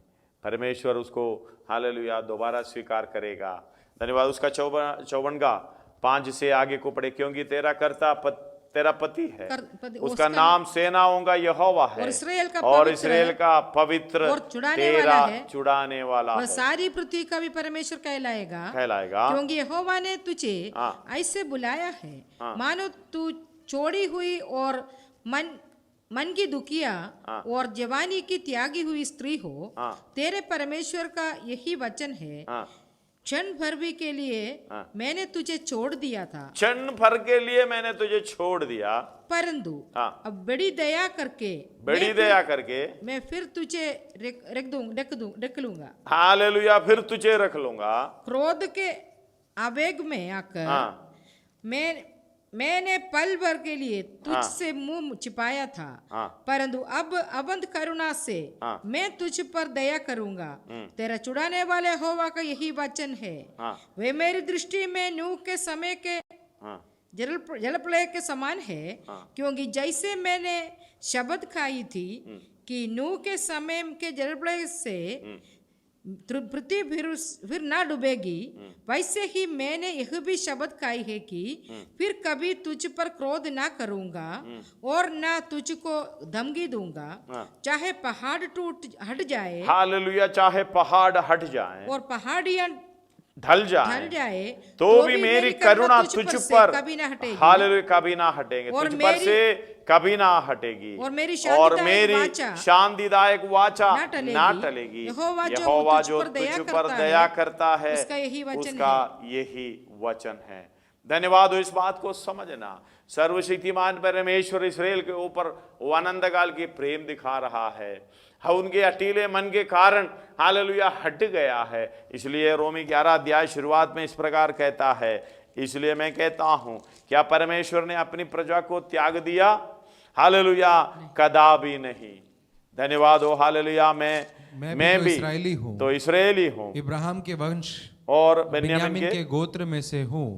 परमेश्वर उसको हालेलुया दोबारा स्वीकार करेगा। धन्यवाद। उसका 54 का 5 से आगे को पढ़े। क्योंकि तेरा पति है, उसका नाम सेनाओं का यहोवा है, और इसराइल का पवित्र और छुड़ाने वाला वह है। सारी पृथ्वी का भी परमेश्वर कहलाएगा। क्योंकि यहोवा ने तुझे ऐसे बुलाया है मानो तू छोड़ी हुई और मन की दुखिया और जवानी की त्यागी हुई स्त्री हो। तेरे परमेश्वर का यही वचन है, क्षण भर भी के लिए मैंने तुझे छोड़ दिया था, क्षण भर के लिए मैंने तुझे छोड़ दिया, परंतु अब बड़ी दया करके मैं फिर तुझे रख लूंगा। हालेलुया, फिर तुझे रख लूंगा। क्रोध के आवेग में आकर मैंने पल भर के लिए तुझसे मुंह छिपाया था, परंतु अब अबंध करुणा से मैं तुझ पर दया करूंगा। तेरा छुड़ाने वाले यहोवा का यही वचन है। वे मेरी दृष्टि में नूह के समय के जलप्रलय के समान है। क्योंकि जैसे मैंने शपथ खाई थी कि नूह के समय के जलप्रलय से पृथ्वी फिर ना डूबेगी, वैसे ही मैंने यह भी शपथ खाई है कि फिर कभी तुझ पर क्रोध ना करूंगा और ना तुझको धमकी दूंगा। चाहे पहाड़ हट जाए, हालेलुया, चाहे पहाड़ हट जाए और पहाड़ियां ढल जाए तो भी मेरी करुणा तुझ पर कभी ना हटेगी। हालेलुया, कभी ना हटेंगे, तुझ पर से कभी ना हटेगी। और मेरी शांतिदायक वाचा ना टलेगी। यहोवा जो तुझ पर दया करता है उसका यही वचन है। धन्यवाद हो, इस बात को समझना। सर्वशक्तिमान परमेश्वर इस्राएल के ऊपर वो अनंत काल की प्रेम दिखा रहा है। उनके अटीले मन के कारण हालेलुया हट गया है। इसलिए रोमी 11 अध्याय शुरुआत में इस प्रकार कहता है, इसलिए मैं कहता हूं, क्या परमेश्वर ने अपनी प्रजा को त्याग दिया? हालेलुया, कदापि नहीं। धन्यवाद हो, हालेलुया। मैं भी इस्राएली हूँ, इब्राहिम के वंश और बिन्यामीन के गोत्र में से हूँ।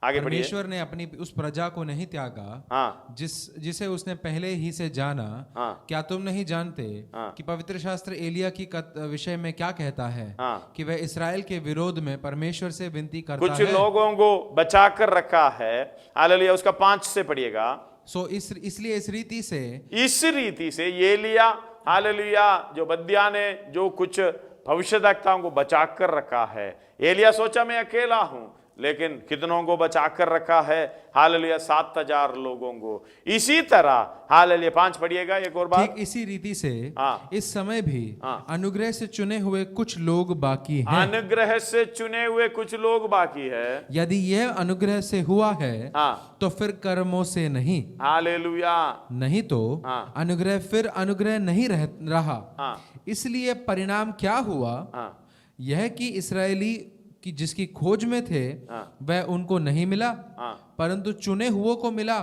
आगे परमेश्वर ने अपनी उस प्रजा को नहीं त्यागा जिसे उसने पहले ही से जाना। क्या तुम नहीं जानते कि पवित्र शास्त्र एलिया की विषय में क्या कहता है कि वह इस्राएल के विरोध में परमेश्वर से विनती करता है। कुछ लोगों को बचा कर रखा है। हालेलुया, उसका 5 से पढ़िएगा। इसलिए इस रीति से एलिया, हालेलुया, जो बद्या ने जो कुछ भविष्यद्वक्ताओं को बचा कर रखा है। एलिया सोचा मैं अकेला हूं, लेकिन कितनों को बचा कर रखा है, हालेलुया 7,000 लोगों को। इसी तरह हालेलुया 5 पढ़िएगा एक और बात। ठीक इसी रीति से इस समय भी अनुग्रह से चुने हुए कुछ लोग बाकी हैं। अनुग्रह से चुने हुए कुछ लोग बाकी है। यदि यह अनुग्रह से हुआ है तो फिर कर्मों से नहीं। हालेलुया। नहीं तो अनुग्रह फिर अनुग्रह नहीं रहा। इसलिए परिणाम क्या हुआ? यह कि इस्राएली कि जिसकी खोज में थे वह उनको नहीं मिला, परंतु चुने हुओं को मिला,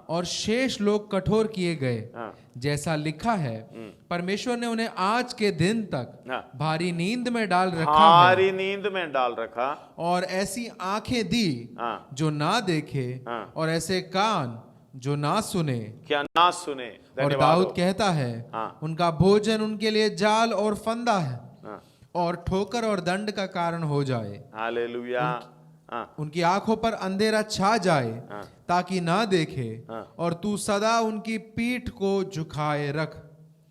और शेष लोग कठोर किए गए। जैसा लिखा है, परमेश्वर ने उन्हें आज के दिन तक भारी नींद में डाल रखा है। भारी नींद में डाल रखा, और ऐसी आंखें दी जो ना देखे, और ऐसे कान जो ना सुने। क्या ना सुने? और दाऊद कहता है, उनका भोजन उनके लिए जाल और फंदा है, और ठोकर और दंड का कारण हो जाए। हालेलुया। उनकी आंखों पर अंधेरा छा जाए ताकि ना देखे, और तू सदा उनकी पीठ को झुकाए रख।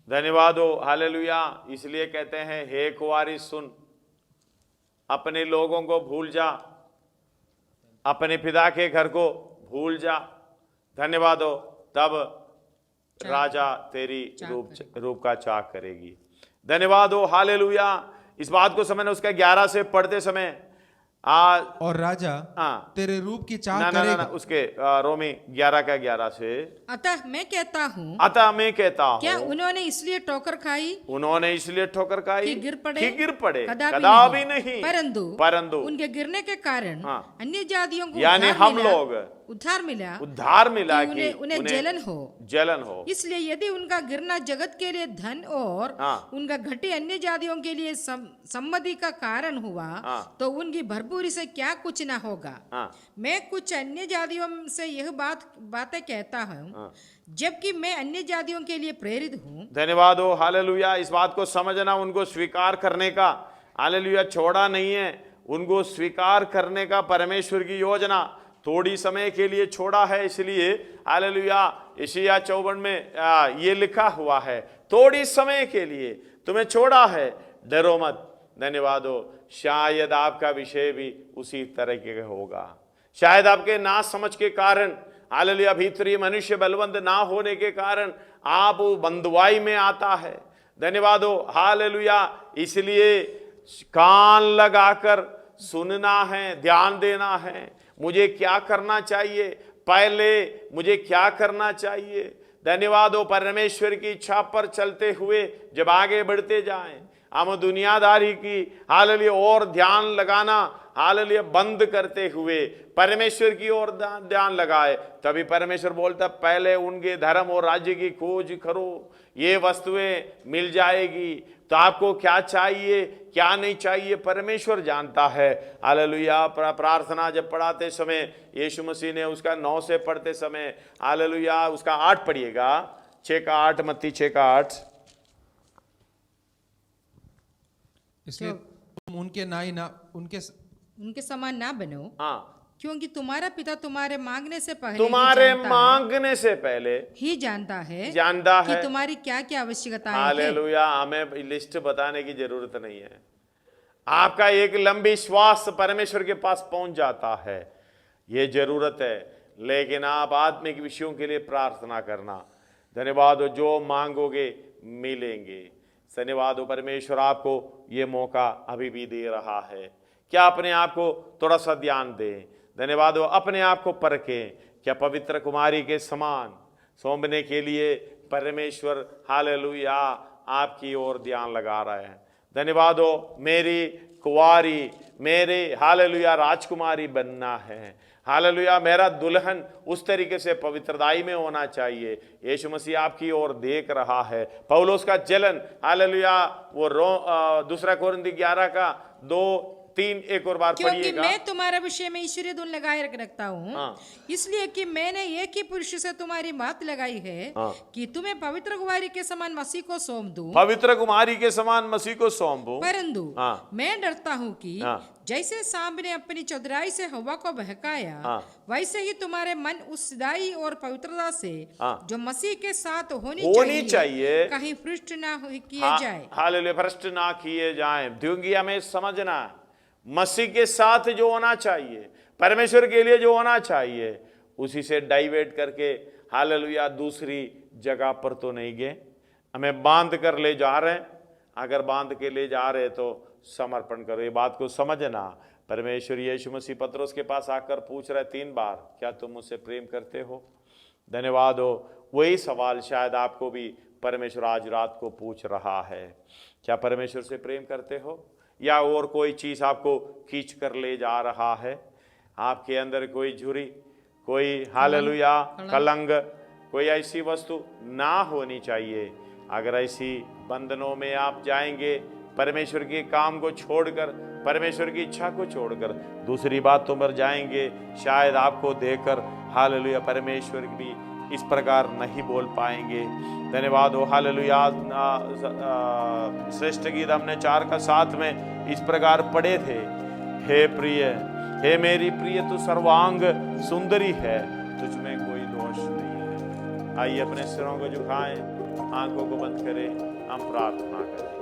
धन्यवाद हो। हालेलुया। इसलिए कहते हैं, हे कुंवारी सुन, अपने लोगों को भूल जा, अपने पिता के घर को भूल जा। धन्यवाद हो। तब राजा तेरी रूप का चाक करेगी। धन्यवाद हो। हालेलुया। इस बात को समझना, उसका 11 से पढ़ते समय और राजा तेरे रूप की चाह करेगा। उसके रोमी 11 का 11 से, अतः मैं कहता हूँ, क्या उन्होंने इसलिए ठोकर खाई? उन्होंने इसलिए ठोकर खाई कि गिर पड़े? कदापि नहीं। परंतु उनके गिरने के कारण अन्य जातियों को यानी हम लोग उद्धार मिला कि उन्हें जलन हो। इसलिए यदि उनका गिरना जगत के लिए धन और उनका घटी अन्य जातियों के लिए सम्मति का कारण हुआ, तो उनकी भरपूरी से क्या कुछ ना होगा। मैं कुछ अन्य जातियों से यह बातें कहता हूँ, जबकि मैं अन्य जातियों के लिए प्रेरित हूँ। धन्यवाद हो। हालेलुया। इस बात को समझना, उनको स्वीकार करने का, हालेलुया, छोड़ा नहीं है, उनको स्वीकार करने का परमेश्वर की योजना थोड़ी समय के लिए छोड़ा है। इसलिए हालेलुया यशायाह 54 में ये लिखा हुआ है, थोड़ी समय के लिए तुम्हें छोड़ा है, डरो मत। धन्यवाद हो। शायद आपका विषय भी उसी तरह के होगा। शायद आपके ना समझ के कारण, हालेलुया, भीतरी मनुष्य बलवंत ना होने के कारण आप बंधुआई में आता है। धन्यवाद हो। हालेलुया। इसलिए कान लगाकर सुनना है, ध्यान देना है, मुझे क्या करना चाहिए, पहले मुझे क्या करना चाहिए। धन्यवाद हो। परमेश्वर की इच्छा पर चलते हुए जब आगे बढ़ते जाएं, हम दुनियादारी की हालेलुया और ध्यान लगाना, हालेलुया, बंद करते हुए परमेश्वर की ओर ध्यान लगाए, तभी परमेश्वर बोलता पहले उनके धर्म और राज्य की खोज करो, ये वस्तुएं मिल जाएगी। तो आपको क्या चाहिए, क्या नहीं चाहिए, परमेश्वर जानता है। हालेलुया। प्रार्थना जब पढ़ाते समय यीशु मसीह ने उसका 9 से पढ़ते समय, हालेलुया, उसका 8 पढ़िएगा, 6 का 8, मत्ती 6 का 8। इसलिए तुम उनके समान ना बनो, क्योंकि तुम्हारा पिता तुम्हारे मांगने से पहले ही जानता है कि तुम्हारी क्या क्या आवश्यकता है। हालेलुया। हमें लिस्ट बताने की जरूरत नहीं है। आपका एक लंबी श्वास परमेश्वर के पास पहुंच जाता है, ये जरूरत है। लेकिन आप आत्मिक विषयों के लिए प्रार्थना करना। धन्यवाद हो। जो मांगोगे मिलेंगे। धन्यवाद हो। परमेश्वर आपको ये मौका अभी भी दे रहा है। क्या अपने आप को थोड़ा सा ध्यान दें। धन्यवाद हो। अपने आप को परखें, क्या पवित्र कुमारी के समान सौंपने के लिए परमेश्वर हालेलुया आपकी ओर ध्यान लगा रहा है। धन्यवाद हो। मेरी कुंवारी, मेरे हालेलुया राजकुमारी बनना है। हालेलुया। मेरा दुल्हन उस तरीके से पवित्रताई में होना चाहिए। यीशु मसीह आपकी ओर देख रहा है। पौलुस का जलन, हालेलुया, वो 2 कोरिन्थी 11 का 2-3 एक और बार पढ़िएगा। क्योंकि मैं तुम्हारे विषय में ईश्वरीय धुन लगाए रखता हूँ, इसलिए कि मैंने एक ही पुरुष से तुम्हारी बात लगाई है कि तुम्हें पवित्र कुमारी के समान मसीह को सौंप दूं। पवित्र कुमारी के समान मसीह को सौंपूं। परंतु मैं डरता हूँ कि जैसे सांप ने अपनी चतुराई से हवा को बहकाया, वैसे ही तुम्हारे मन उस सीधाई और पवित्रता से जो मसीह के साथ होनी चाहिए कहीं भ्रष्ट ना किए जाए। हालेलुया। भ्रष्ट ना किए जाए। क्योंकि हमें समझना मसीह के साथ जो होना चाहिए, परमेश्वर के लिए जो होना चाहिए, उसी से डाइवर्ट करके हालेलुया दूसरी जगह पर तो नहीं गए। हमें बांध कर ले जा रहे हैं, अगर बांध के ले जा रहे तो समर्पण करो। ये बात को समझना। परमेश्वर यीशु मसीह पतरस के पास आकर पूछ रहे 3 बार, क्या तुम मुझसे प्रेम करते हो? धन्यवाद हो। वही सवाल शायद आपको भी परमेश्वर आज रात को पूछ रहा है। क्या परमेश्वर से प्रेम करते हो, या और कोई चीज आपको खींच कर ले जा रहा है? आपके अंदर कोई झुरी, कोई हालेलुया कलंक, कोई ऐसी वस्तु ना होनी चाहिए। अगर ऐसी बंधनों में आप जाएंगे, परमेश्वर के काम को छोड़कर, परमेश्वर की इच्छा को छोड़कर दूसरी बातों पर जाएंगे, शायद आपको देखकर हालेलुया परमेश्वर भी इस प्रकार नहीं बोल पाएंगे। धन्यवाद हो। हालेलुया। श्रेष्ठ गीत हमने 4:7 में इस प्रकार पढ़े थे, हे प्रिय, हे मेरी प्रिय, तू सर्वांग सुंदरी है, तुझ में कोई दोष नहीं है। आइए अपने सिरों को झुकाएं, आंखों को बंद करें, हम प्रार्थना करें।